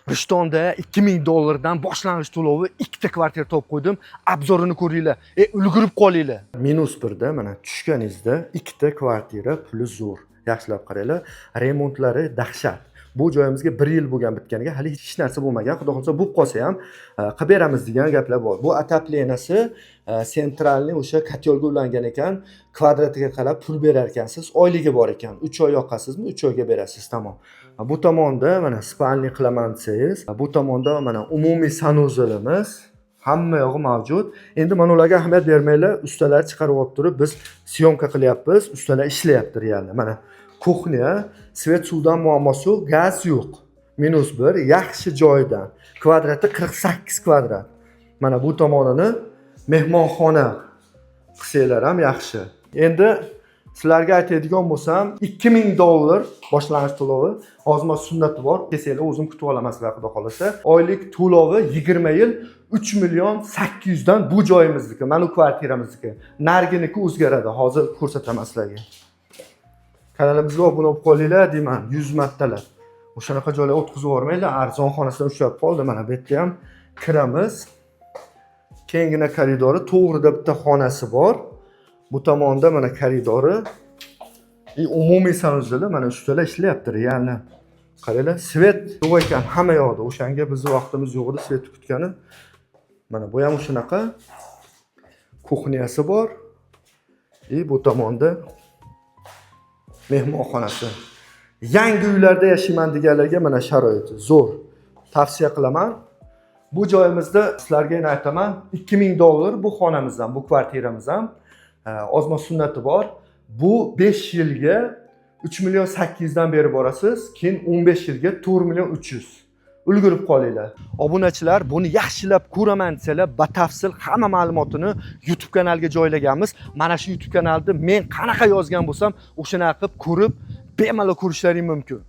Rishtonda 2000 dollardan boshlang'ich to'lovi ikkita kvartira topib qo'ydim. Obzorini ko'ringlar. Ulgurib qolinglar. -1da mana tushganingizda ikkita kvartira puli zo'r. Yaxshilab qaranglar. Remontlari dahshat. Bu joyimizga 1 yil bo'lgan bitganiga hali hech narsa bo'lmagan. Xudo xolsa bo'lib qolsa ham qilib beramiz degan gaplar bor. Bu otopleniyasi sentralniy o'sha kotelga ulangan ekan. Kvadratiga qarab pul berar ekansiz. Oyligi bor ekan. 3 oy yoqasizmi? 3 oyga berasiz, tamom. Bu tomonda mana spalni qilaman desangiz, bu tomonda mana umumiy sanuzilimiz hamma yog'i mavjud. Endi mana ularga ahamiyat bermanglar. Ustalar chiqarib olib turib biz syomka qilyapmiz. Ustalar ishlayapti realni. Mana kuxnya, svet suvdan muammosi yo'q, gaz yo'q. -1, yaxshi joydan. Kvadrati 48 kvadrat. Mana bu tomonini mehmonxona qilsanglar ham yaxshi. Endi sizlarga aytadigan bo'lsam, 2000 dollar boshlang'ich to'lovi, ozma sunnati bor. Kesanglar o'zim kutib olaman sizlar xudo xolasa. Oylik to'lovi 20 yil 3.800.000 dan bu joyimizniki, mana bu kvartiramizniki. Narginiki o'zgaradi. Hozir ko'rsataman sizlarga. Kanalimizga obuna bo'lib qolinglar deyman, 100 martalab. O'shanaqa joylarga o'tkazib yubormanglar, arzon xonasidan ushlab qoldi. Mana bu yerda ham kiramiz. Kengina koridori, to'g'rida bitta xonasi bor. Bu tomonda mana koridori. Umumiy sanuzili mana ustalar ishlayapti, realni. Qaranglar, svet yo'q ekan hamma yoqda. O'shanga bizning vaqtimiz yo'q edi svet kutgani. Mana bu ham shunaqa. Kuxnyasi bor. Bu tomonda mehmonxonasi. Yangi uylarda yashayman deganlarga mana sharoiti zo'r. Tavsiya qilaman. Bu joyimizda sizlarga yana aytaman, 2000 dollar bu xonamizdan, bu kvartiramiz ham ozma sunnati bor. Bu 5 yilga 3.800.000 dan berib borasiz, keyin 15 yilga 4.300.000. Ulgurib qolinglar. Obunachilar, buni yaxshilab ko'raman desalar, batafsil hamma ma'lumotini YouTube kanaliga joylaganmiz. Mana shu YouTube kanalda men qanaqa yozgan bo'lsam, o'shanaqa qilib ko'rib, bemalol ko'rishlaring mumkin.